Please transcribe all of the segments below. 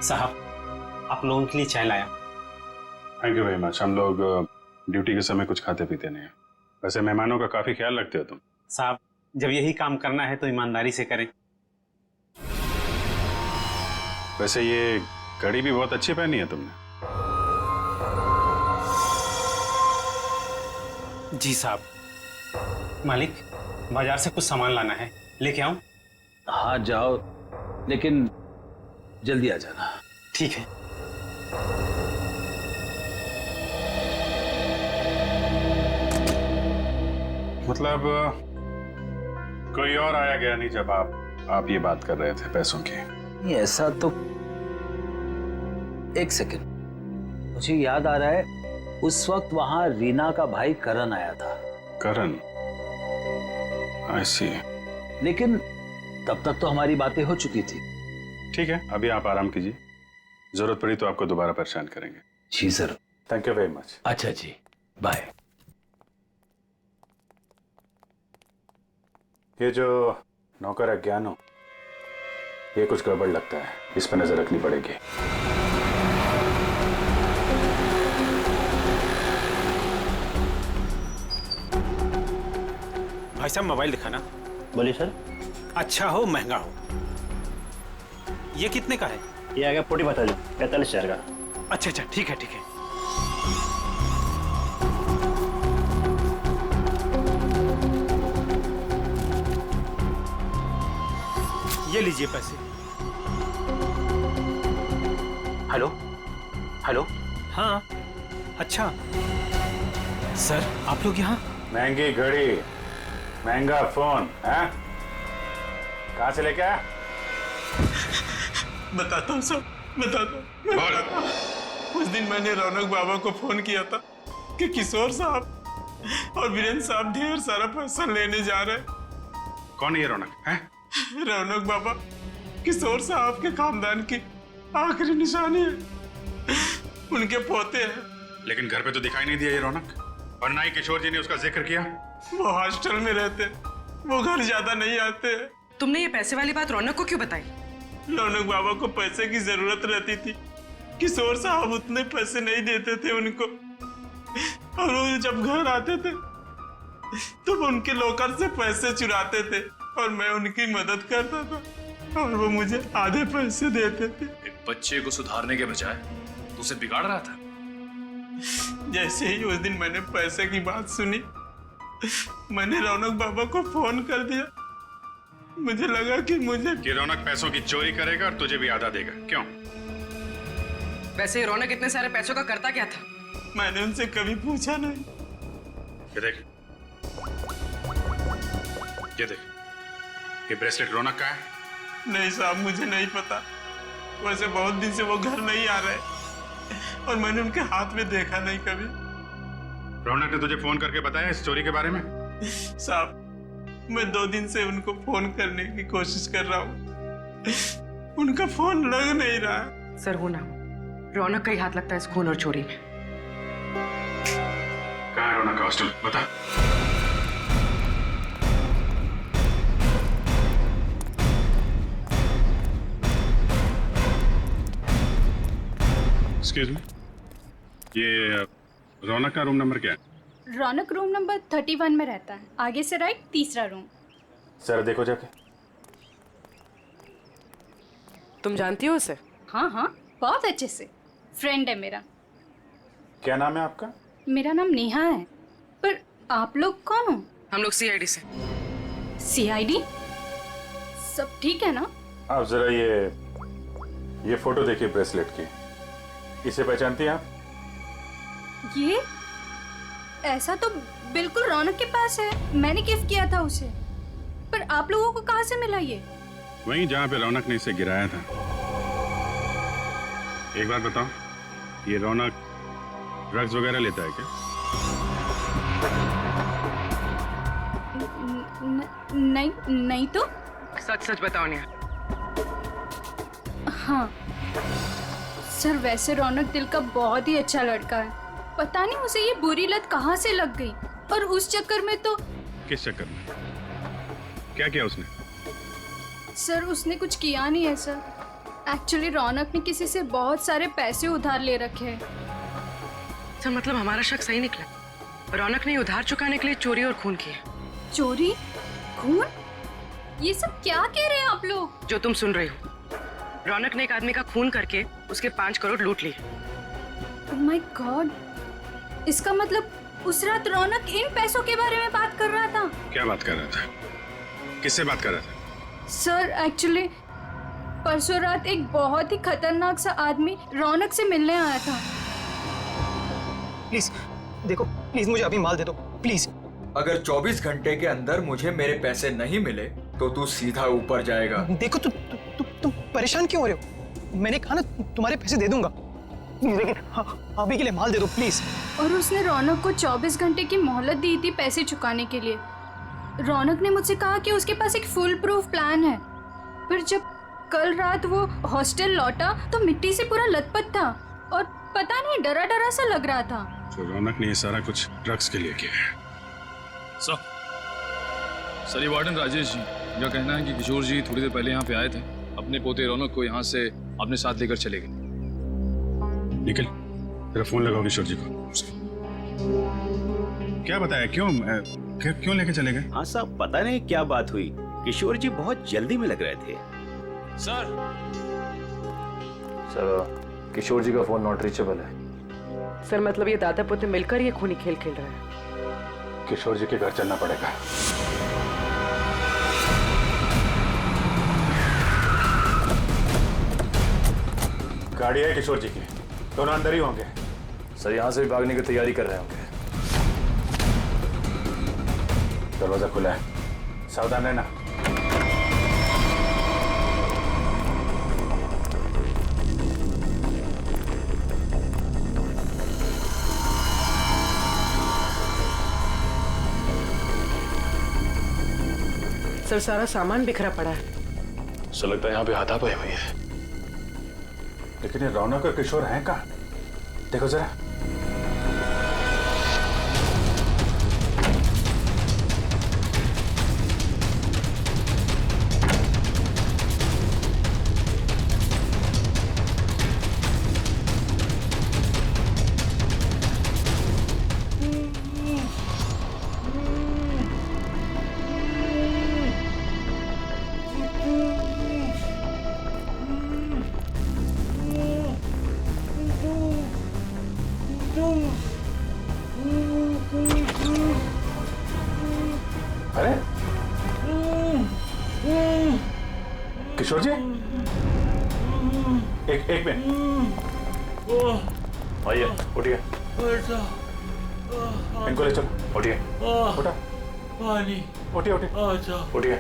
साहब, आप लोगों के लिए चाय लाया। Thank you very much. हम लोग ड्यूटी के समय कुछ खाते पीते नहीं हैं। वैसे मेहमानों का काफी ख्याल रखते हो तुम। साहब, जब यही काम करना है तो ईमानदारी से करें। वैसे ये घड़ी भी बहुत अच्छी पहनी है तुमने। जी साहब। मालिक, बाजार से कुछ सामान लाना है, लेके आऊं? हाँ जाओ, लेकिन जल्दी आ जाना। ठीक है। मतलब कोई और आया गया नहीं जब आप ये बात कर रहे थे पैसों की? नहीं ऐसा तो, एक सेकंड, मुझे याद आ रहा है उस वक्त वहां रीना का भाई करण आया था। करण? आई सी। लेकिन तब तक तो हमारी बातें हो चुकी थी। ठीक है, अभी आप आराम कीजिए, जरूरत पड़ी तो आपको दोबारा परेशान करेंगे। जी sir. Thank you very much. अच्छा जी, बाय। ये जो नौकर है ज्ञानो, ये कुछ गड़बड़ लगता है, इस पर नजर रखनी पड़ेगी। भाई साहब, मोबाइल दिखाना। बोलिए सर। अच्छा हो महंगा हो। ये कितने का है? ये आ गया 45,000 का। अच्छा अच्छा, ठीक है ठीक है। ये लीजिए पैसे। Hello hello. हाँ, अच्छा सर, आप लोग यहाँ? महंगी घड़ी, महंगा फोन है, कहाँ से लेके आया? बताता हूँ सर, बताता हूँ। उस दिन मैंने रौनक बाबा को फोन किया था कि किशोर साहब और वीरेंद्र साहब ढेर सारा पैसा लेने जा रहे हैं। कौन है ये रौनक है? रौनक बाबा किशोर साहब के खानदान की आखिरी निशानी है, उनके पोते हैं। लेकिन घर पे तो दिखाई नहीं दिया ये रौनक, और ना ही किशोर जी ने उसका जिक्र किया। वो हॉस्टल में रहते, वो घर ज्यादा नहीं आते हैं। तुमने ये पैसे वाली बात रौनक को क्यों बताई? रौनक बाबा को पैसे की जरूरत रहती थी, किशोर साहब उतने पैसे नहीं देते थे उनको, और वो जब घर आते थे तो वो उनके लॉकर से पैसे चुराते थे और मैं उनकी मदद करता था और वो मुझे आधे पैसे देते थे। एक बच्चे को सुधारने के बजाय तो उसे बिगाड़ रहा था। जैसे ही उस दिन मैंने पैसे की बात सुनी, मैंने रौनक बाबा को फोन कर दिया। मुझे लगा कि रौनक पैसों की चोरी करेगा और तुझे भी आधा देगा। क्यों? वैसे रौनक इतने सारे पैसों का करता क्या था? मैंने उनसे कभी पूछा नहीं। ये देख, ये देख, ये ब्रेसलेट रौनक का है? नहीं साहब, मुझे नहीं पता। वैसे बहुत दिन से वो घर नहीं आ रहे और मैंने उनके हाथ में देखा नहीं कभी। रौनक ने तुझे फोन करके बताया इस चोरी के बारे में? साहब, मैं 2 दिन से उनको फोन करने की कोशिश कर रहा हूँ, उनका फोन लग नहीं रहा। सर वो ना, रौनक का ही हाथ लगता है इस खून और चोरी में। कहाँ है रौनक का हॉस्टल? बता। एक्सक्यूज मी, ये रौनक का रूम नंबर क्या है? रौनक रूम नंबर 31 में रहता है, आगे से राइट, तीसरा रूम। सर देखो जाके। तुम जानती हो उसे? हाँ हाँ, बहुत अच्छे से, फ्रेंड है मेरा। क्या नाम है आपका? मेरा नाम नेहा है। पर आप लोग कौन हो? हम लोग सीआईडी से। सीआईडी? सब ठीक है ना? आप जरा ये फोटो देखिए ब्रेसलेट की, इसे पहचानती हैं आप? ये ऐसा तो बिल्कुल रौनक के पास है, मैंने गिफ्ट किया था उसे। पर आप लोगों को कहाँ से मिला ये? वहीं जहाँ पे रौनक ने इसे गिराया था। एक बात बताओ, ये रौनक ड्रग्स वगैरह लेता है क्या? नहीं नहीं तो। सच सच बताओ निया। हाँ सर, वैसे रौनक दिल का बहुत ही अच्छा लड़का है। पता नहीं उसे ये बुरी लत कहाँ से लग गई, और उस चक्कर में तो। किस चक्कर में? क्या किया उसने? सर उसने कुछ किया नहीं है सर। एक्चुअली रौनक ने किसी से बहुत सारे पैसे उधार ले रखे हैं। सर मतलब हमारा शक सही निकला। रौनक ने उधार चुकाने के लिए चोरी और खून किए। चोरी, खून, ये सब क्या कह रहे हैं आप लोग? जो तुम सुन रही हो। रौनक ने एक आदमी का खून करके उसके 5 करोड़ लूट लिए। ओह माय गॉड, इसका मतलब उस रात रौनक इन पैसों के बारे में बात कर रहा था। क्या बात कर रहा था? किससे बात कर रहा था? सर एक्चुअली परसों रात एक बहुत ही खतरनाक सा आदमी रौनक से मिलने आया था। प्लीज देखो, प्लीज मुझे अभी माल दे दो प्लीज। अगर 24 घंटे के अंदर मुझे मेरे पैसे नहीं मिले तो तू सीधा ऊपर जाएगा। देखो तुम परेशान क्यों हो रहे हो? मैंने कहा ना तुम्हारे पैसे दे दूंगा, लेकिन अभी के लिए माल दे दो प्लीज। और उसने रौनक को 24 घंटे की मोहलत दी थी पैसे चुकाने के लिए। रौनक ने मुझसे कहा कि उसके पास एक फुल प्रूफ प्लान है। फिर जब कल रात वो हॉस्टल लौटा तो मिट्टी से पूरा लथपथ था और पता नहीं डरा डरा सा लग रहा था। तो रौनक ने ये सारा कुछ ड्रग्स के लिए किया है। सर ये वार्डन राजेश जी का कहना है कि किशोर जी थोड़ी देर पहले यहाँ पे आए थे, अपने पोते रौनक को यहाँ से अपने साथ लेकर चले गए। निखिल, तेरा फोन लगाओ किशोर जी को। क्या बताया, क्यों लेके चले गए? हाँ साहब, पता नहीं क्या बात हुई, किशोर जी बहुत जल्दी में लग रहे थे। सर किशोर जी का फोन नॉट रीचेबल है। सर मतलब ये दादा पोते मिलकर ये खूनी खेल खेल रहे हैं। किशोर जी के घर चलना पड़ेगा। गाड़ी है किशोर जी की, दोनों अंदर ही होंगे। सर यहाँ से भी भागने की तैयारी कर रहे होंगे। दरवाजा खुला है, सावधान रहना। सर सारा सामान बिखरा पड़ा है। सर लगता है यहाँ पे हाथापाई हुई है। लेकिन ये रौनक और किशोर हैं कहाँ? देखो जरा। अरे किशोर जी, एक मिनट। आइए उठिए, इनको ले चलो। उठिए, उठा, उठिए उठिए।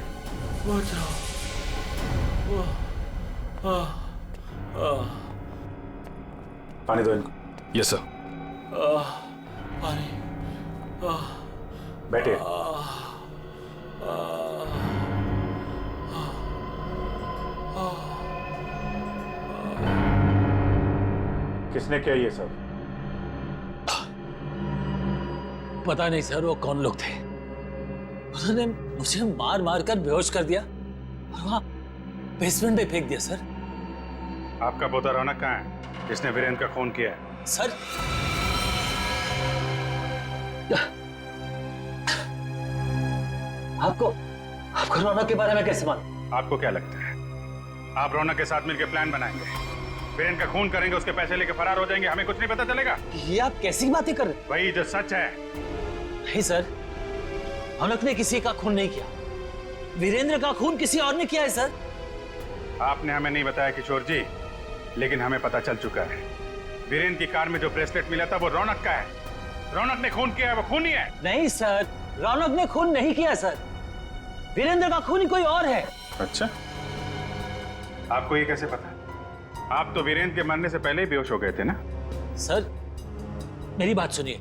पानी दो इनको। Yes sir. बैठिए। किसने किया ये सब? पता नहीं सर वो कौन लोग थे। उन्होंने मुझे मार मार कर बेहोश कर दिया और वहां बेसमेंट में फेंक दिया सर। आपका पोता रौनक कहाँ है, जिसने वीरेंद्र का खून किया है? सर आपको रौनक के बारे में कैसे मालूम? आपको क्या लगता है आप रौनक के साथ मिलकर प्लान बनाएंगे, वीरेंद्र का खून करेंगे, उसके पैसे लेके फरार हो जाएंगे, हमें कुछ नहीं पता चलेगा? ये आप कैसी बातें कर रहे हैं? वही जो सच है। नहीं सर, रौनक ने किसी का खून नहीं किया, वीरेंद्र का खून किसी और ने किया है सर। आपने हमें नहीं बताया किशोर जी, लेकिन हमें पता चल चुका है। वीरेंद्र की कार में जो ब्रेसलेट मिला था वो रौनक का है। रौनक ने खून किया है, वो खूनी है। नहीं सर, रौनक ने खून नहीं किया सर, वीरेंद्र का खूनी कोई और है। अच्छा, आपको ये कैसे पता? आप तो वीरेंद्र के मरने से पहले ही बेहोश हो गए थे ना? सर मेरी बात सुनिए,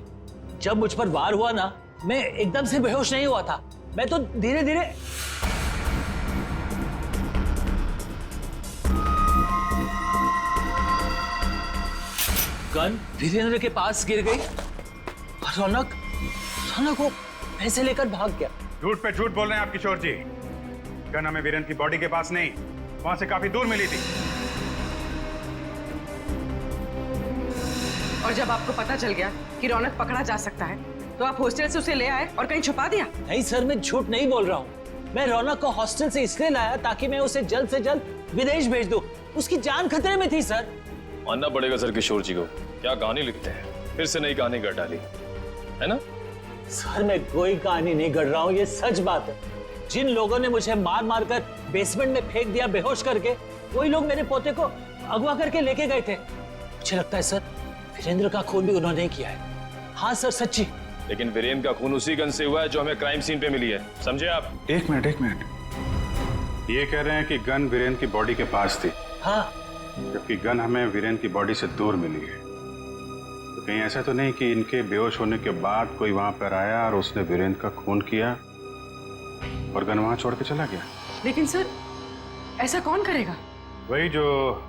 जब मुझ पर वार हुआ ना, मैं एकदम से बेहोश नहीं हुआ था, मैं तो धीरे धीरे। गन वीरेंद्र के पास गिर गई और रौनक को पैसे लेकर भाग गया। झूठ पे झूठ बोल रहे हैं आप किशोर जी। गन हमें वीरेंद्र की बॉडी के पास नहीं, वहां से काफी दूर मिली थी। और जब आपको पता चल गया कि रौनक पकड़ा जा सकता है तो आप हॉस्टल से उसे ले आए और कहीं छुपा दिया? नहीं सर, मैं झूठ नहीं बोल रहा हूँ। मैं रौनक को हॉस्टल से इसलिए लाया ताकि मैं उसे जल्द से जल्द विदेश भेज दूं। उसकी जान खतरे में थी सर। मानना पड़ेगा सर किशोर जी को, क्या कहानी लिखते हैं, फिर से नई कहानी गढ़ डाली है ना? सर मैं कोई कहानी नहीं गढ़ रहा हूँ, ये सच बात है। जिन लोगों ने मुझे मार मार कर बेसमेंट में फेंक दिया बेहोश करके, वही लोग मेरे पोते को अगवा करके लेके गए थे। मुझे लगता है सर वीरेंद्र का खून भी उन्होंने ही किया है। हाँ सर सच्ची। लेकिन वीरेंद्र का खून उसी गन से हुआ है जो हमें क्राइम सीन पे मिली है, समझे आप? एक मिनट, ये कह रहे हैं कि गन वीरेंद्र की बॉडी के पास थी। हाँ, जबकि गन हमें वीरेंद्र की बॉडी से दूर मिली है। तो कहीं ऐसा तो नहीं कि इनके बेहोश होने के बाद कोई वहां पर आया और उसने वीरेंद्र का खून किया और गन वहां छोड़ के चला गया? लेकिन सर ऐसा कौन करेगा? वही जो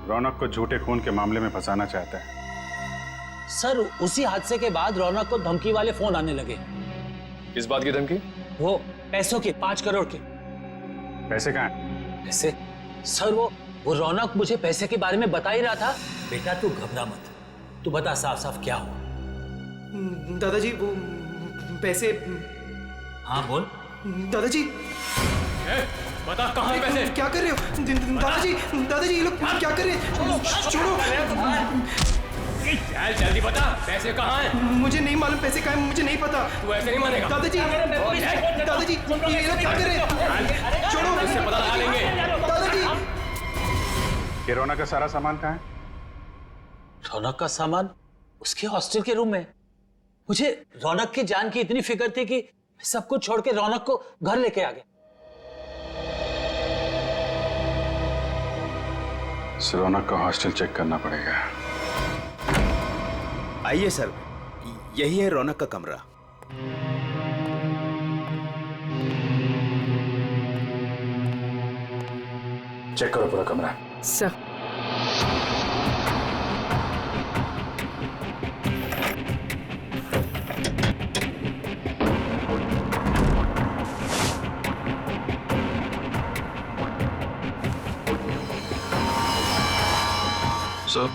रौनक को झूठे खून के मामले में फंसाना चाहता है। सर उसी हादसे के बाद रौनक को धमकी वाले फोन आने लगे। किस बात की धमकी? वो पैसों की, 5 करोड़ की। पैसे कहाँ हैं? पैसे? सर वो रौनक मुझे पैसे के बारे में बता ही रहा था। बेटा तू घबरा मत, तू बता साफ साफ क्या हुआ। दादाजी वो पैसे। हाँ बोल। दादाजी बता कहाँ है पैसे? क्या कर रहे हो दादाजी ये लोग क्या कर रहे हैं? छोड़ो। चल जल्दी बता, पैसे कहाँ हैं? मुझे नहीं मालूम पैसे कहाँ हैं, मुझे नहीं पता। तू ऐसे नहीं मानेगा। दादाजी ये लोग क्या कर रहे हैं? छोड़ो, इससे पता लगा लेंगे। दादाजी ये रौनक का सारा सामान कहाँ है? रौनक का सामान उसके हॉस्टल के रूम में। मुझे रौनक की जान की इतनी फिक्र थी कि सब कुछ छोड़ के रौनक को घर लेके आ गया। रौनक का हॉस्टल चेक करना पड़ेगा। आइए सर, यही है रौनक का कमरा। चेक करो पूरा कमरा। सर सर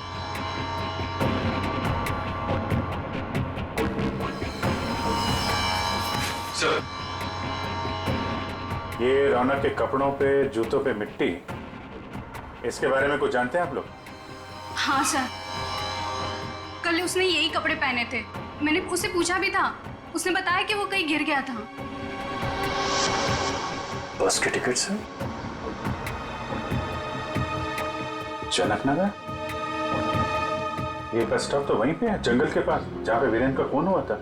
ये रौनक के कपड़ों पे, जूतों पे मिट्टी, इसके बारे में कुछ जानते हैं आप लोग? हाँ सर, कल उसने यही कपड़े पहने थे। मैंने उससे पूछा भी था, उसने बताया कि वो कहीं गिर गया था। बस के टिकट से जनक नगर? ये बस स्टॉप तो वहीं पे है, जंगल के पास, जहाँ पे वीरेंद्र का खून हुआ था।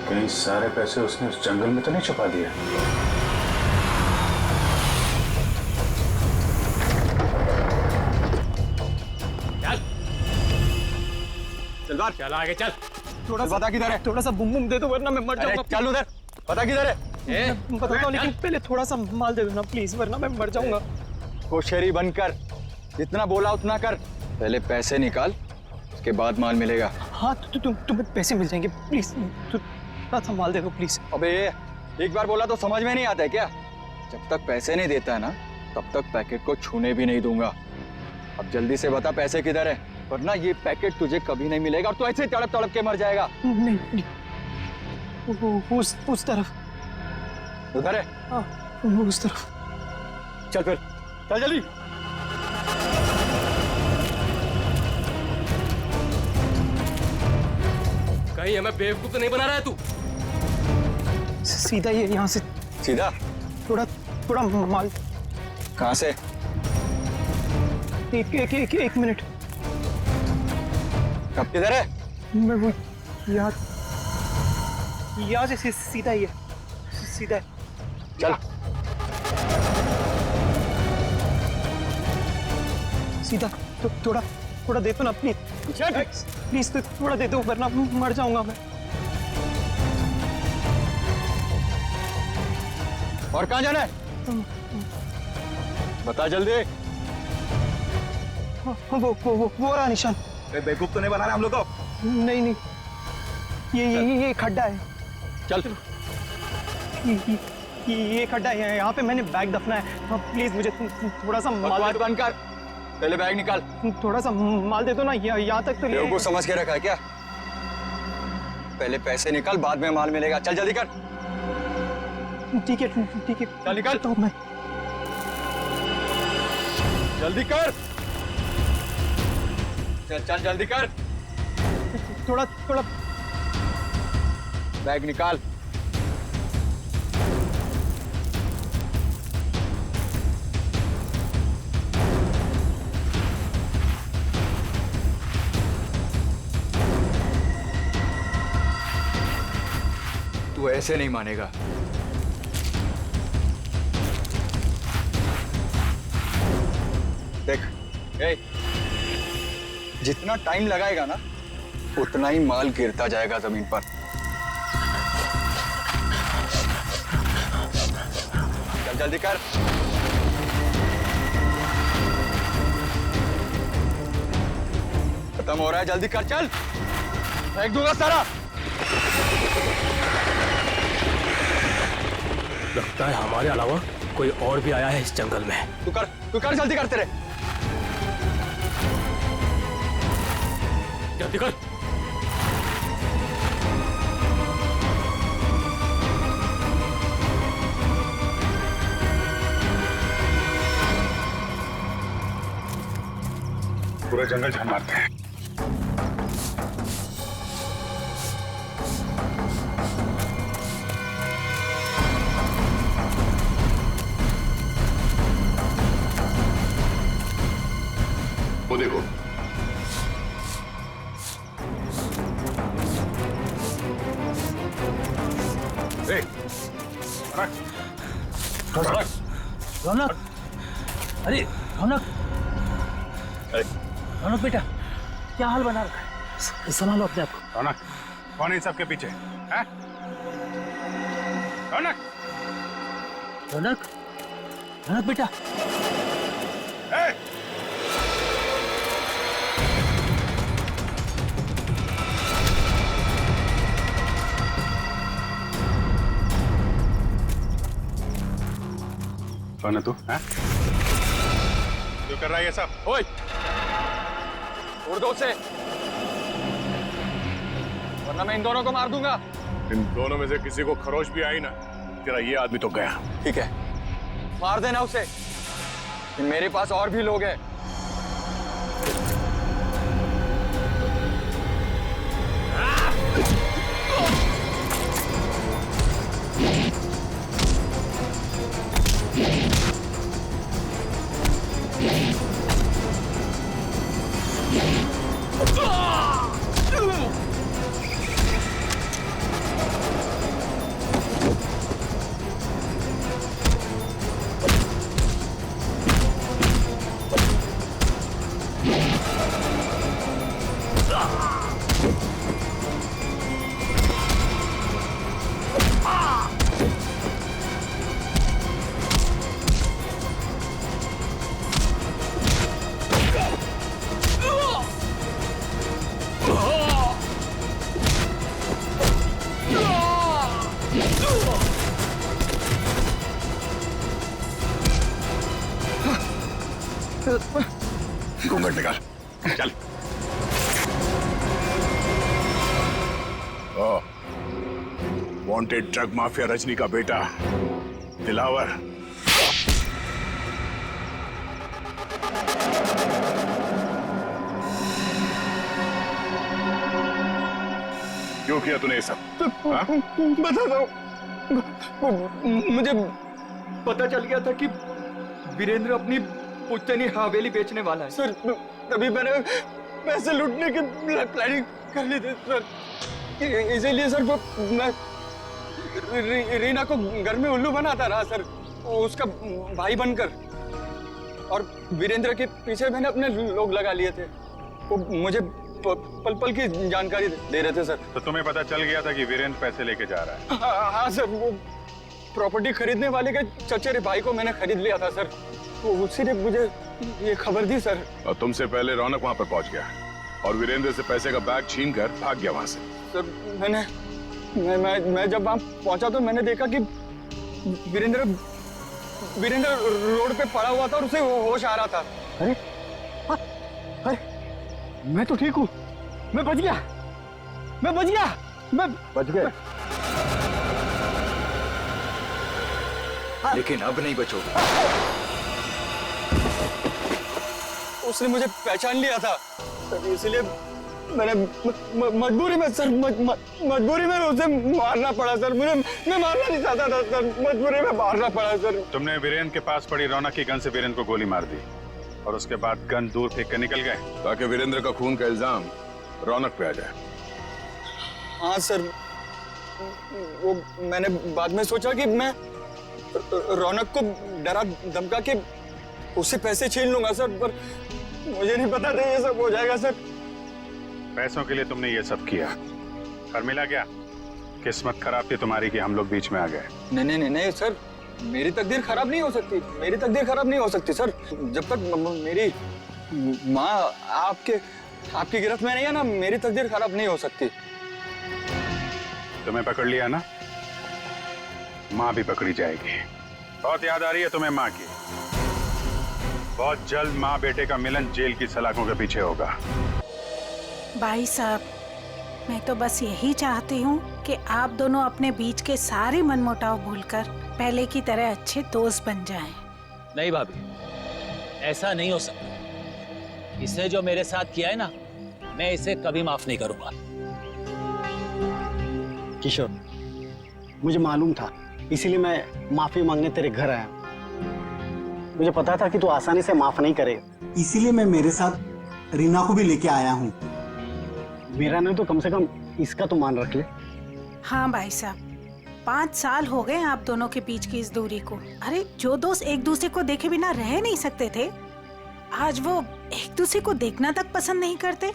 कहीं सारे पैसे उसने उस जंगल में तो नहीं छुपा दिया? चल बात, चल आगे चल। थोड़ा सा किधर है? थोड़ा सा बुम बुम दे दो वरना मैं मर जाऊंगा। चल उधर, पता किधर है? मैं बताता हूँ, लेकिन पहले थोड़ा सा माल दे दो ना प्लीज, वरना मैं मर जाऊंगा। होशियारी बनकर जितना बोला उतना कर। पहले पैसे निकाल, उसके बाद माल मिलेगा। हाँ तुम्हें पैसे मिल जाएंगे, प्लीज थोड़ा सा माल दे दो प्लीज। अबे एक बार बोला तो समझ में नहीं आता है क्या? जब तक पैसे नहीं देता है ना, तब तक पैकेट को छूने भी नहीं दूंगा। अब जल्दी से बता पैसे किधर है, वरना ये पैकेट तुझे कभी नहीं मिलेगा और तू ऐसे तड़प तड़प के मर जाएगा। नहीं उस तरफ। उधर है? हाँ उस तरफ। चल फिर, चल जल्दी। कहीं हमें बेवकूफ तो नहीं बना रहा है तू? सीधा ये यहाँ से सीधा? थोड़ा माल। कहाँ से? एक मिनट। कब किधर है? मैं वो यहाँ से सीधा ही है, सीधा है। चल सीधा। तो थोड़ा दे दो ना प्लीज तो थोड़ा दे दो, वरना मर जाऊंगा मैं। और कहाँ जाना है? बता जल्दी। वो रहा निशान। बेवकूफ तो नहीं बना रहा हम लोग को? नहीं ये खड्डा है। चल ये खड्डा है, यहाँ पे मैंने बैग दफना है। प्लीज मुझे थोड़ा सा माल बंद कर। पहले बैग निकाल। थोड़ा सा माल दे दो ना, यहाँ तक तो ले। बेवकूफ समझ के रखा है क्या? पहले पैसे निकाल, बाद में माल मिलेगा। चल जल्दी कर। ठीक है ठीक है, चल निकाल। तो मैं जल्दी कर। चल चल जल्दी कर। थोड़ा थोड़ा बैग निकाल। तू ऐसे नहीं मानेगा। देख, ए, जितना टाइम लगाएगा ना उतना ही माल गिरता जाएगा जमीन पर। चल जल्दी कर। खत्म हो रहा है, जल्दी कर। चल, फेंक दूंगा सारा। लगता है हमारे अलावा कोई और भी आया है इस जंगल में। तू कर जल्दी कर। तेरे जल्दी कर। पूरा जंगल झाड़ मारते हैं। वो देखो, रौनक, अरे रौनक, रौनक बेटा, क्या हाल बना रखा है? संभालो अपने आप को। रौनक, कौन है इन सबके पीछे? हैं? रौनक, रौनक, रौनक बेटा, कौन है तू? हैं? क्यों कर रहा है ये सब? ओए, उड़ दो उसे, वरना मैं इन दोनों को मार दूंगा। इन दोनों में से किसी को खरोच भी आई ना, तेरा ये आदमी तो गया। ठीक है, मार देना उसे। मेरे पास और भी लोग हैं। घूंघट निकाल, चल। वांटेड ड्रग माफिया रजनी का बेटा दिलावर। क्यों किया तूने ये सब? बता दो, मुझे पता चल गया था कि वीरेंद्र अपनी पुश्तैनी हवेली बेचने वाला है सर। तभी मैंने पैसे लूटने की प्लानिंग कर ली थी सर। इसीलिए सर मैं रीना को घर में उल्लू बनाता रहा सर, उसका भाई बनकर। और वीरेंद्र के पीछे मैंने अपने लोग लगा लिए थे। वो मुझे पल पल की जानकारी दे रहे थे सर। तो तुम्हें पता चल गया था कि वीरेंद्र पैसे लेके जा रहा है? हाँ सर, वो प्रॉपर्टी खरीदने वाले के चचेरे भाई को मैंने खरीद लिया था सर। वो उसी ने मुझे ये खबर दी सर। और तुमसे पहले रौनक वहां पर पहुंच गया और वीरेंद्र से पैसे का बैग छीन कर भाग गया वहां से। सर मैं जब वहां पहुंचा तो मैंने देखा कि वीरेंद्र रोड पे पड़ा हुआ था और उसे होश आ रहा था। अरे अरे मैं तो ठीक हूँ, मैं बच गया, मैं बच गया, मैं बच गया। लेकिन अब नहीं बचोगे। उसने मुझे पहचान लिया था, इसलिए मैंने मजबूरी में सर, मजबूरी में उसे मारना पड़ा सर। मैं मारना नहीं चाहता था सर, मजबूरी में मारना पड़ा सर। तुमने वीरेंद्र के पास पड़ी रौनक की गन से वीरेंद्र को गोली मार दी और उसके बाद गन दूर फेंक कर निकल गए ताकि वीरेंद्र का खून का इल्जाम रौनक पे आ जाए। हाँ सर, वो मैंने बाद में सोचा कि मैं रौनक को डरा धमका के उससे पैसे छीन लूंगा सर, पर मुझे नहीं पता था ये सब हो जाएगा सर। पैसों के लिए तुमने ये सब किया, पर मिला क्या? किस्मत खराब थी तुम्हारी कि हम लोग बीच में आ गए। नहीं नहीं नहीं सर, मेरी तकदीर खराब नहीं हो सकती, मेरी तकदीर खराब नहीं हो सकती सर। जब तक मेरी माँ आपकी गिरफ्त में नहीं है ना, मेरी तकदीर खराब नहीं हो सकती। तुम्हें पकड़ लिया ना, माँ भी पकड़ी जाएगी। बहुत याद आ रही है तुम्हें माँ की। बहुत जल्द माँ बेटे का मिलन जेल की सलाखों के पीछे होगा। भाई साहब, मैं तो बस यही चाहती हूँ कि आप दोनों अपने बीच के सारे मनमुटाव भूलकर पहले की तरह अच्छे दोस्त बन जाएं। नहीं भाभी, ऐसा नहीं हो सकता। इसने जो मेरे साथ किया है ना, मैं इसे कभी माफ नहीं करूंगा। किशोर, मुझे मालूम था, इसीलिए मैं माफी मांगने तेरे घर आया। मुझे पता था कि तू आसानी से माफ नहीं करेगा, इसीलिए मैं मेरे साथ रीना को भी लेके आया हूँ। मेरा नहीं तो कम से कम इसका तो मान रख ले। हाँ भाई साहब, 5 साल हो गए आप दोनों के बीच की इस दूरी को। अरे जो दोस्त एक दूसरे को देखे बिना रह नहीं सकते थे, आज वो एक दूसरे को देखना तक पसंद नहीं करते।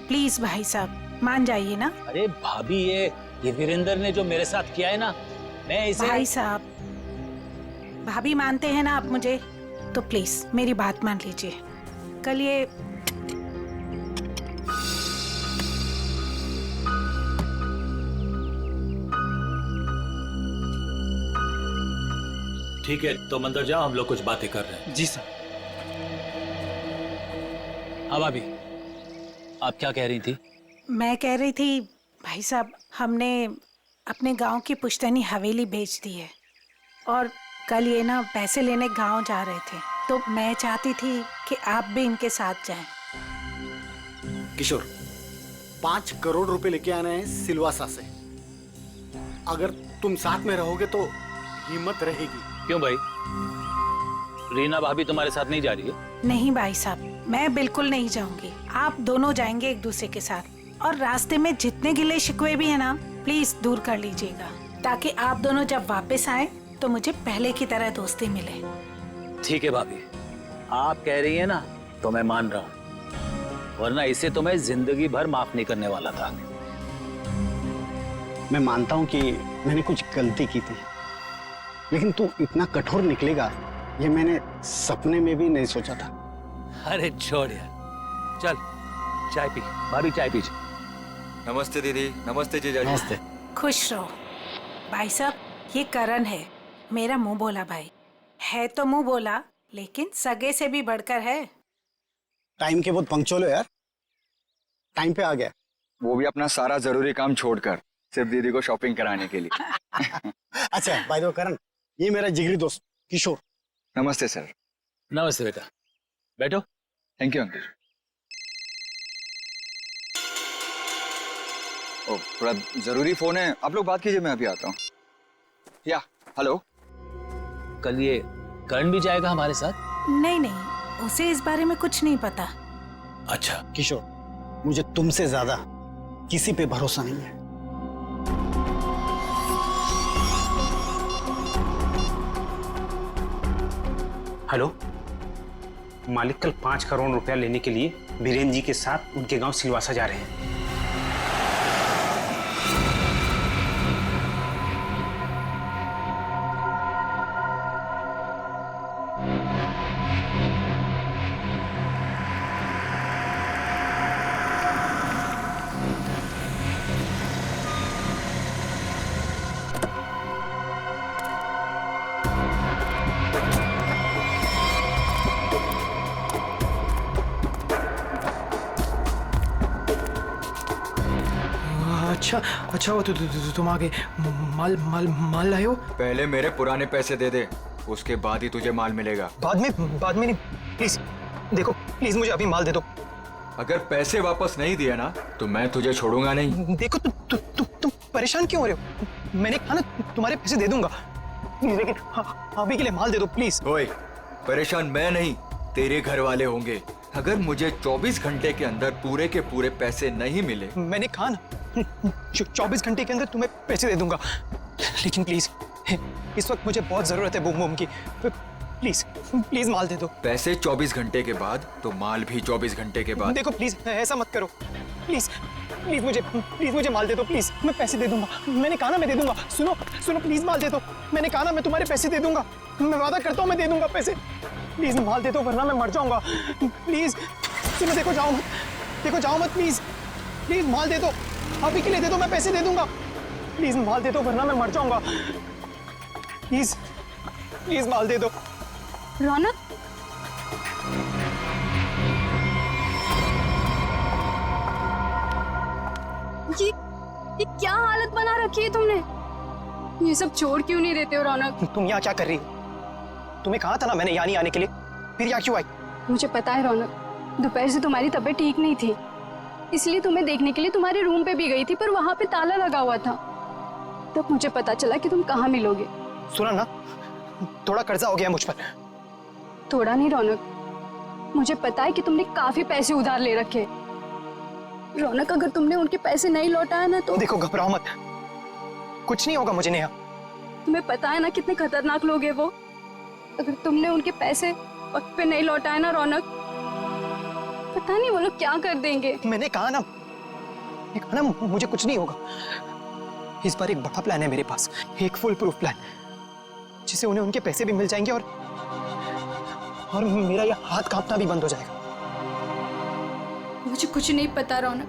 प्लीज भाई साहब मान जाइए ना। अरे भाभी, ये वीरेंद्र ने जो मेरे साथ किया है ना, मैं इसे। भाई साहब, भाभी मानते हैं ना आप मुझे, तो प्लीज मेरी बात मान लीजिए। कल ये ठीक है, तो अंदर जाओ, हम लोग कुछ बातें कर रहे हैं। जी सर। हाँ भाभी, आप क्या कह रही थी? मैं कह रही थी भाई साहब, हमने अपने गांव की पुश्तैनी हवेली बेच दी है और कल ये ना पैसे लेने गांव जा रहे थे, तो मैं चाहती थी कि आप भी इनके साथ जाएं। किशोर, 5 करोड़ रुपए लेके आना है सिलवासा से। अगर तुम साथ में रहोगे तो हिम्मत रहेगी। क्यों भाई, रीना भाभी तुम्हारे साथ नहीं जा रही है? नहीं भाई साहब, मैं बिल्कुल नहीं जाऊंगी। आप दोनों जाएंगे एक दूसरे के साथ, और रास्ते में जितने गिले शिकवे भी है ना, प्लीज दूर कर लीजिएगा, ताकि आप दोनों जब वापस आए तो मुझे पहले की तरह दोस्ती मिले। ठीक है भाभी, आप कह रही है ना, तो मैं मान रहा हूँ, वरना इसे तो मैं जिंदगी भर माफ नहीं करने वाला था। मैं मानता हूँ कि मैंने कुछ गलती की थी, लेकिन तू इतना कठोर निकलेगा ये मैंने सपने में भी नहीं सोचा था। अरे छोड़ यार, चल चाय पी। भाभी चाय पीजिए। नमस्ते दीदी। नमस्ते जीजा जी। नमस्ते। खुश रहो। भाई साहब, ये करण है, मेरा मुंह बोला भाई है। तो मुंह बोला, लेकिन सगे से भी बढ़कर है। टाइम के बहुत पंक्चुअल हो यार, टाइम पे आ गया। वो भी अपना सारा जरूरी काम छोड़कर सिर्फ दीदी को शॉपिंग कराने के लिए। अच्छा बाय द वे करण, ये मेरा जिगरी दोस्त किशोर। नमस्ते सर। नमस्ते बेटा, बैठो। Thank you uncle. ओ, थोड़ा जरूरी फोन है, आप लोग बात कीजिए, मैं अभी आता हूँ। या हेलो। कल ये करण भी जाएगा हमारे साथ? नहीं नहीं, उसे इस बारे में कुछ नहीं पता। अच्छा किशोर, मुझे तुमसे ज्यादा किसी पे भरोसा नहीं है। हेलो मालिक, कल 5 करोड़ रुपया लेने के लिए बीरेन जी के साथ उनके गांव सिलवासा जा रहे हैं। अच्छा अच्छा वो तुम आगे माल माल माल लाए हो? पहले मेरे पुराने पैसे दे दे, उसके बाद ही तुझे माल मिलेगा। बाद में नहीं, प्लीज देखो, प्लीज मुझे अभी माल दे दो। अगर पैसे वापस नहीं दिए ना तो मैं तुझे छोड़ूंगा नहीं। देखो तुम परेशान क्यों हो रहे हो? मैंने कहा ना तुम्हारे पैसे दे दूंगा, लेकिन अभी के लिए माल दे दो प्लीज। ओए, परेशान मैं नहीं, तेरे घर वाले होंगे। अगर मुझे 24 घंटे के अंदर पूरे के पूरे पैसे नहीं मिले, मैंने कहा ना 24 घंटे के अंदर तुम्हें पैसे दे दूंगा, लेकिन प्लीज इस वक्त मुझे बहुत जरूरत है बूम बूम की, प्लीज प्लीज माल दे दो। पैसे 24 घंटे के बाद तो माल भी 24 घंटे के बाद। देखो प्लीज ऐसा मत करो, प्लीज प्लीज मुझे माल दे दो प्लीज, मैं पैसे दे दूंगा, मैंने कहा ना मैं दे दूंगा। सुनो प्लीज माल दे दो, मैंने कहा ना मैं तुम्हारे पैसे दे दूंगा, मैं वादा करता हूँ मैं दे दूंगा पैसे, प्लीज माल दे दो वरना मैं मर जाऊंगा। प्लीज सुनो, देखो जाओ मत प्लीज माल दे दो, अभी के लिए दे दो, मैं पैसे दे दूंगा, प्लीज माल दे दो वरना मैं मर जाऊंगा, प्लीज माल दे दो। रौनक, ये क्या हालत बना रखी है तुमने? ये सब छोड़ क्यों नहीं देते हो रौनक? तुम यहाँ क्या कर रही हो? तुम्हें कहा था ना मैंने यहाँ नहीं आने के लिए, फिर यहाँ क्यों आई? मुझे पता है रौनक, दोपहर से तुम्हारी तबीयत ठीक नहीं थी, इसलिए तुम्हें देखने के लिए तुम्हारे रूम पे भी गई थी, पर वहां पे ताला लगा हुआ था। तब मुझे पता चला कि तुम कहाँ मिलोगे। सुना ना, थोड़ा कर्जा हो गया मुझ पर। थोड़ा नहीं रौनक, मुझे पता है कि तुमने काफी पैसे उधार ले रखे। रौनक, अगर तुमने उनके पैसे नहीं लौटाया ना तो देखो घबराओ मत, कुछ नहीं होगा मुझे नेहा। तुम्हें पता है ना कितने खतरनाक लोग हैं वो। अगर तुमने उनके पैसे वक्त पे नहीं लौटाए ना रौनक, पता नहीं वो लोग क्या कर देंगे। मैंने कहा ना मुझे कुछ नहीं होगा। इस बार एक बड़ा प्लान है मेरे पास, एक फुल प्रूफ प्लान, जिससे उन्हें उनके पैसे भी मिल जाएंगे और मेरा यह हाथ कांपना भी बंद हो जाएगा। मुझे कुछ नहीं पता रौनक,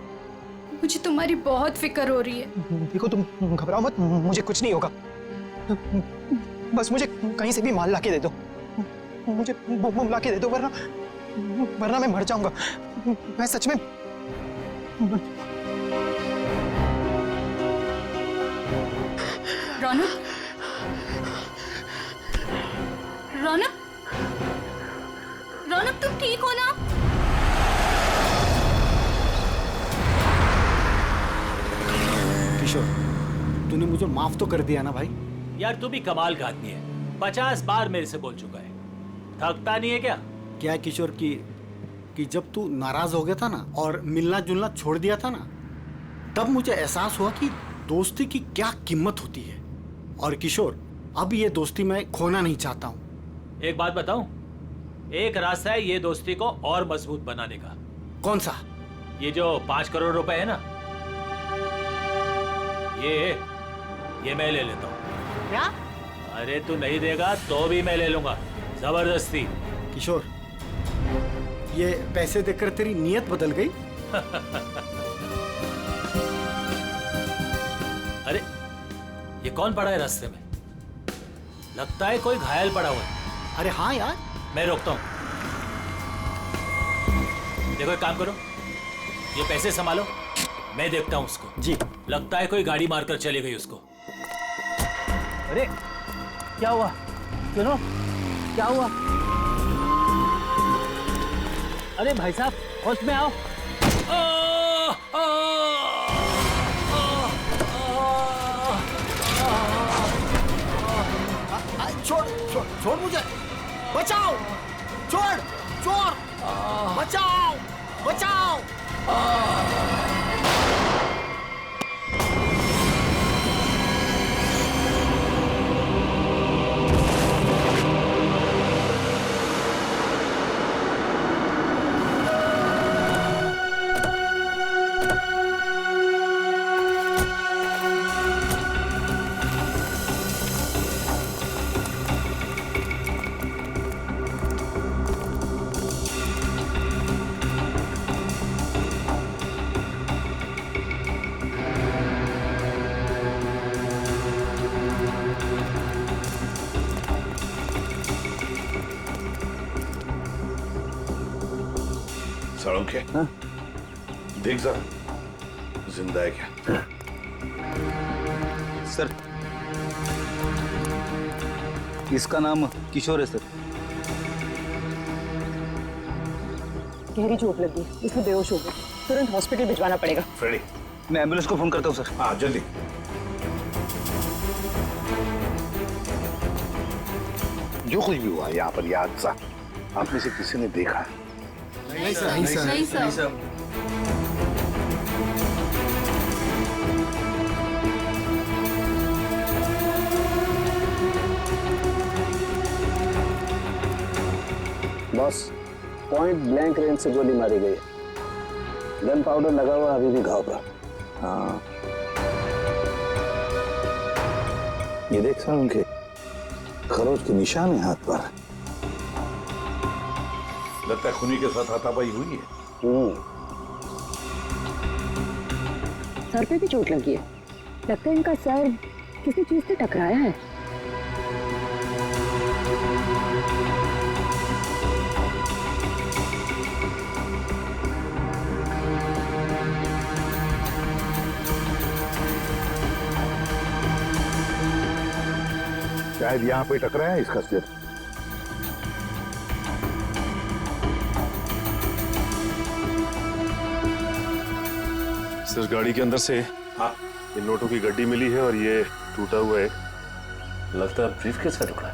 मुझे तुम्हारी बहुत फिक्र हो रही है। देखो तुम घबराओ मत, मुझे कुछ नहीं होगा, बस मुझे कहीं से भी माल लाके दे दो, मुझे बम लाके दे दो, वरना मैं मर जाऊंगा। मैं सच में रौनक, रौनक, रौनक तुम ठीक हो ना? किशोर, तूने मुझे माफ तो कर दिया ना भाई? यार तू भी कमाल का आदमी है, 50 बार मेरे से बोल चुका है, थकता नहीं है क्या? क्या है किशोर कि जब तू नाराज हो गया था ना और मिलना जुलना छोड़ दिया था ना, तब मुझे एहसास हुआ कि दोस्ती की क्या कीमत होती है। और किशोर, अब ये दोस्ती मैं खोना नहीं चाहता हूँ। एक बात बताऊं, एक रास्ता है ये दोस्ती को और मजबूत बनाने का। कौन सा? ये जो 5 करोड़ रुपए है ना, ये मैं ले लेता हूँ। क्या? अरे तू नहीं देगा तो भी मैं ले लूंगा, जबरदस्ती। किशोर, ये पैसे देकर तेरी नीयत बदल गई? अरे ये कौन पड़ा है रास्ते में? लगता है कोई घायल पड़ा हुआ है। अरे हाँ यार, मैं रोकता हूँ। देखो एक काम करो, ये पैसे संभालो, मैं देखता हूँ उसको। जी। लगता है कोई गाड़ी मारकर चली गई उसको। अरे क्या हुआ? सुनो, क्या हुआ? अरे भाई साहब, होश में आओ। छोड़ मुझे, बचाओ, छोड़, चोर, बचाओ। सड़क है, देख जरा जिंदा है क्या? सर, इसका नाम किशोर है सर। गहरी चोट लगी, इसमें बेहोश हो गई, तुरंत हॉस्पिटल भिजवाना पड़ेगा। फ्रेडी, मैं एम्बुलेंस को फोन करता हूँ सर। हाँ जल्दी। जो कुछ भी हुआ यहाँ पर ये हादसा, आप में से किसी ने देखा? नहीं sir. Boss, point blank range से गोली मारी गई है। गन पाउडर लगा हुआ अभी भी घाव पर। हाँ, ये देख सर, उनके खरोच के निशान है हाथ पर। लगता है खूनी के साथ हाथापाई हुई है। सर पे भी चोट लगी है, लगता है इनका सर किसी चीज से टकराया है। शायद यहाँ पे टकराया है इसका सिर। सर, गाड़ी के अंदर से हाँ, इन नोटों की गड्डी मिली है और ये टूटा हुआ है। लगता है ब्रीफकेस का टुकड़ा।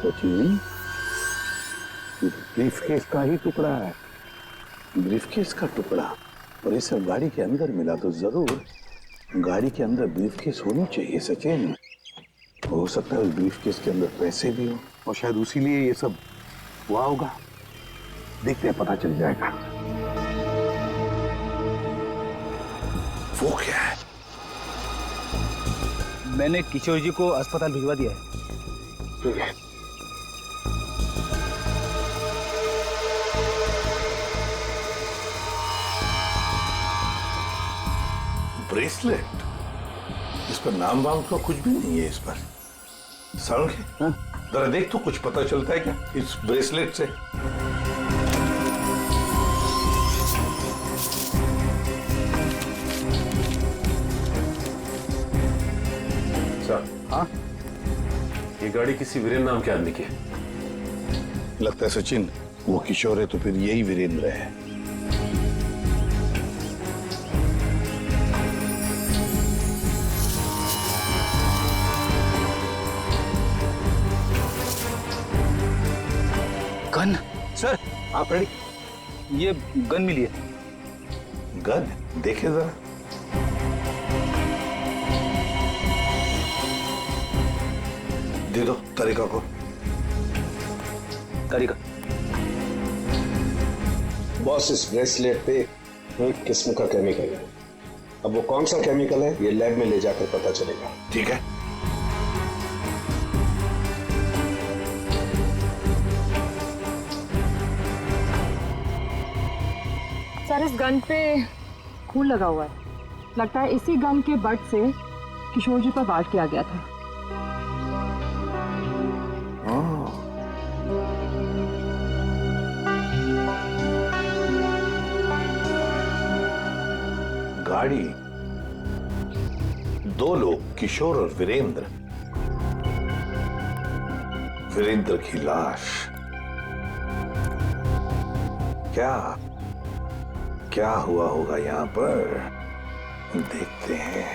सचिन, ब्रीफकेस का ही टुकड़ा है। ब्रीफकेस का टुकड़ा, और ये सब गाड़ी के अंदर मिला तो जरूर गाड़ी के अंदर ब्रीफकेस होनी चाहिए सचिन। हो सकता है उस ब्रीफकेस के अंदर पैसे भी हो, और शायद उसी लिए ये सब हुआ होगा। देखते हैं, पता चल जाएगा। वो क्या है? मैंने किशोर जी को अस्पताल भिजवा दिया है। ठीक है। ब्रेसलेट, इस पर नाम वाम तो कुछ भी नहीं है। इस पर साउंड है, जरा देख तो कुछ पता चलता है क्या इस ब्रेसलेट से? सर, हाँ, ये गाड़ी किसी वीरेंद्र नाम के आदमी की है। लगता है सचिन वो किशोर है, तो फिर यही वीरेंद्र है। गन सर, आप रेडी? ये गन मिली है। गन देखे जरा। दे दो तरीका को। तरीका? बॉस, इस ब्रेसलेट पे एक किस्म का केमिकल है। अब वो कौन सा केमिकल है ये लैब में ले जाकर पता चलेगा। ठीक है। सर, इस गन पे खून लगा हुआ है, लगता है इसी गन के बट से किशोर जी पर वार किया गया था। गाड़ी, दो लोग, किशोर और वीरेंद्र। वीरेंद्र की लाश। क्या हुआ होगा यहाँ पर, देखते हैं।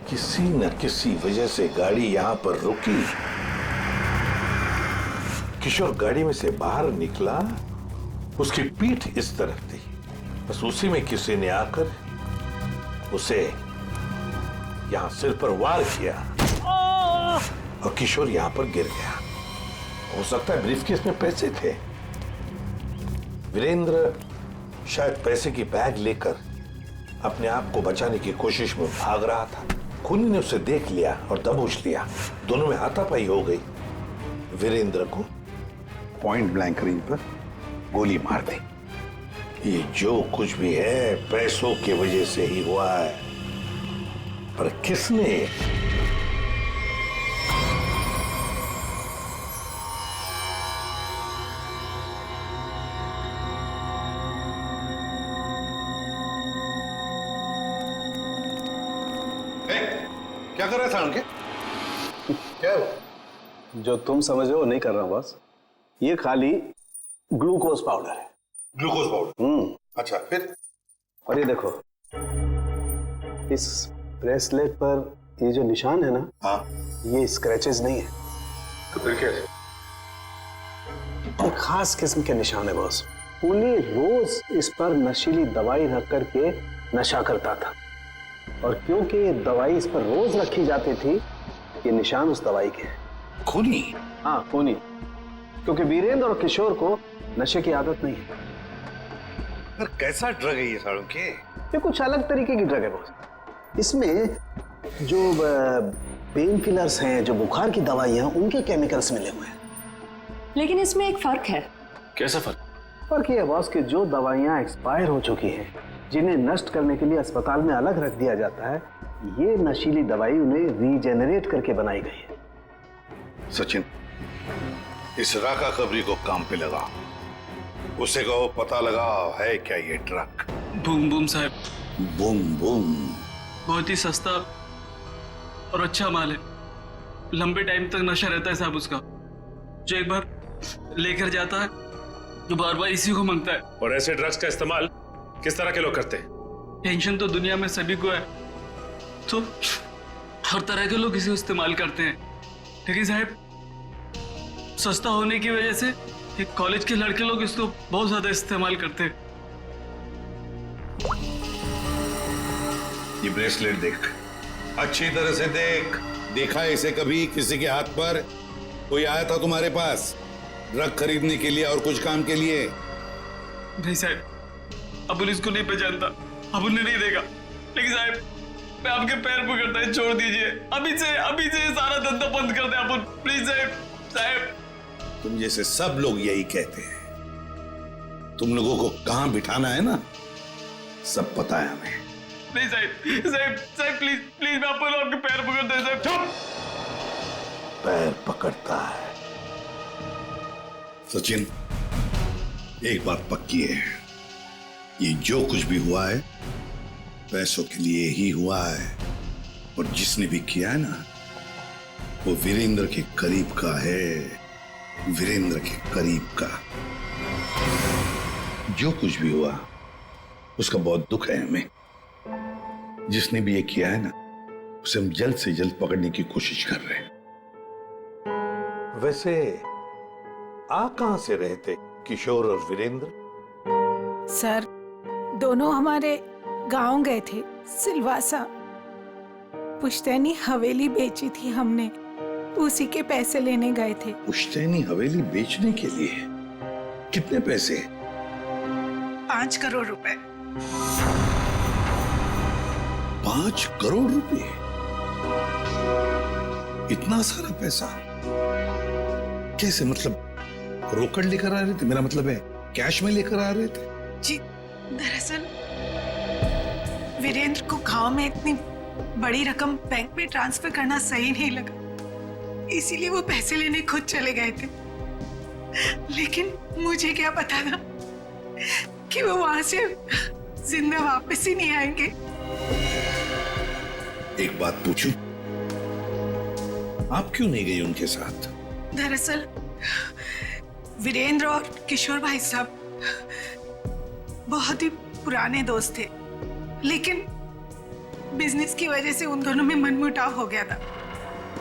किसी न किसी वजह से गाड़ी यहाँ पर रुकी। किशोर गाड़ी में से बाहर निकला, उसकी पीठ इस तरफ थी, बस उसी में किसी ने आकर उसे यहां सिर पर वार किया और किशोर यहां पर गिर गया। हो सकता है ब्रीफकेस में पैसे थे। वीरेंद्र शायद पैसे की बैग लेकर अपने आप को बचाने की कोशिश में भाग रहा था। खूनी ने उसे देख लिया और दबोच लिया। दोनों में हाथापाई हो गई। वीरेंद्र को पॉइंट ब्लैंक रेंज पर गोली मार दी। ये जो कुछ भी है पैसों की वजह से ही हुआ है, पर किसने? क्या कर रहा था उनके? क्या हुआ? जो तुम समझ रहे हो नहीं कर रहा हूं बॉस। ये खाली ग्लूकोज पाउडर है। Glucose powder? अच्छा, फिर? और ये देखो, इस ब्रेसलेट पर ये जो निशान है ना, हाँ, ये स्क्रैचेस नहीं है। तो फिर क्या है? एक खास किस्म के निशान है बॉस। उन्हें रोज इस पर नशीली दवाई रख करके नशा करता था, और क्योंकि ये दवाई इस पर रोज रखी जाती थी, ये निशान उस दवाई के हैं। खूनी? हाँ, खूनी। क्योंकि वीरेंद्र और किशोर को नशे की आदत नहीं है। पर कैसा ड्रग है ये सालों के? ये कुछ अलग तरीके की ड्रग है बॉस। इसमें जो पेन किलर्स हैं, जो बुखार की दवाइयां, उनके केमिकल्स मिले हुए हैं। लेकिन इसमें एक फर्क है। कैसा फर्क? फर्क ये है बॉस कि जो दवाइयां एक्सपायर हो चुकी हैं, जिन्हें नष्ट करने के लिए अस्पताल में अलग रख दिया जाता है, ये नशीली दवाई उन्हें रीजेनरेट करके बनाई गई है। सचिन, इस राका कबरी को काम पे लगा, उसे कहो पता लगा है क्या ये ड्रग। बूम बूम साहब। Boom boom? बहुत ही सस्ता और अच्छा माल है। लंबे टाइम तक नशा रहता है साहब उसका। जो एक बार लेकर जाता है तो बार बार इसी को मांगता है। और ऐसे ड्रग्स का इस्तेमाल किस तरह के लोग करते हैं? टेंशन तो दुनिया में सभी को है, तो हर तरह के लोग इसे इस्तेमाल करते हैं। लेकिन साहब, सस्ता होने की वजह से एक कॉलेज के लड़के लोग इसको बहुत ज्यादा इस्तेमाल करते हैं। ये ब्रेसलेट देख, अच्छी तरह से देख। देखा है इसे कभी किसी के हाथ पर? कोई आया था तुम्हारे पास ड्रग खरीदने के लिए और कुछ काम के लिए? नहीं साहब, अबुल इसको नहीं पहचानता, अबुल ने नहीं देखा। लेकिन साहब, मैं आपके पैर पकड़ता है, छोड़ दीजिए। अभी से सारा धंधा बंद कर दे अबुल, प्लीज साहब। तुम जैसे सब लोग यही कहते हैं। तुम लोगों को कहां बिठाना है ना, सब पता है हमें। नहीं साहब प्लीज मैं आपको आपके पैर पकड़ता है साहब। चुप! पैर पकड़ता है? सचिन, एक बात पक्की है, ये जो कुछ भी हुआ है पैसों के लिए ही हुआ है। और जिसने भी किया है ना, वो वीरेंद्र के करीब का है, वीरेंद्र के करीब का। जो कुछ भी हुआ उसका बहुत दुख है हमें। जिसने भी ये किया है ना, उसे हम जल्द से जल्द पकड़ने की कोशिश कर रहे हैं। वैसे आ कहां से रहे थे किशोर और वीरेंद्र? सर, दोनों हमारे गांव गए थे, सिलवासा। पुश्तैनी हवेली बेची थी हमने, उसी के पैसे लेने गए थे। पुश्तैनी हवेली बेचने के लिए? कितने पैसे? 5 करोड़ रुपए। 5 करोड़ रुपए? इतना सारा पैसा कैसे? मतलब रोकड़ लेकर आ रहे थे? मेरा मतलब है कैश में लेकर आ रहे थे? जी, दरअसल वीरेंद्र को गांव में इतनी बड़ी रकम बैंक में ट्रांसफर करना सही नहीं लगा, इसीलिए वो पैसे लेने खुद चले गए थे। लेकिन मुझे क्या पता था कि वो वहां से जिंदा वापस ही नहीं आएंगे। एक बात पूछूं, आप क्यों नहीं गई उनके साथ? दरअसल वीरेंद्र और किशोर भाई साहब बहुत ही पुराने दोस्त थे, लेकिन बिजनेस की वजह से उन दोनों में मनमुटाव हो गया था।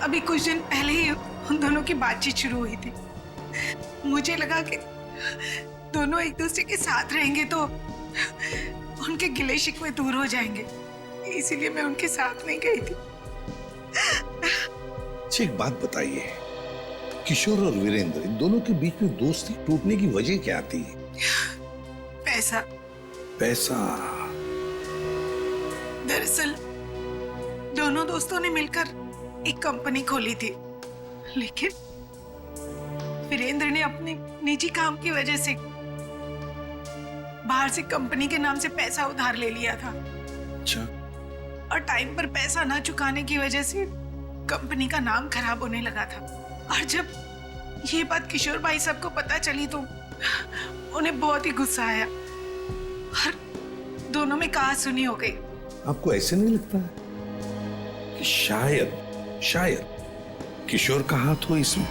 अभी कुछ दिन पहले ही उन दोनों की बातचीत शुरू हुई थी। मुझे लगा कि दोनों एक दूसरे के साथ रहेंगे तो उनके गिले शिकवे दूर हो जाएंगे, इसीलिए मैं उनके साथ नहीं गई थी। अच्छा, एक बात बताइए, किशोर और वीरेंद्र, इन दोनों के बीच में दोस्ती टूटने की वजह क्या थी? पैसा। पैसा? दरअसल दोनों दोस्तों ने मिलकर एक कंपनी खोली थी, लेकिन वीरेंद्र ने अपने निजी काम की वजह से बाहर से कंपनी के नाम से पैसा उधार ले लिया था। अच्छा। और टाइम पर पैसा ना चुकाने की वजह से कंपनी का नाम खराब होने लगा था। और जब ये बात किशोर भाई साहब को पता चली तो उन्हें बहुत ही गुस्सा आया और दोनों में कहासुनी हो गई। आपको ऐसे नहीं लगता कि शायद शायद किशोर का हाथ हो इसमें।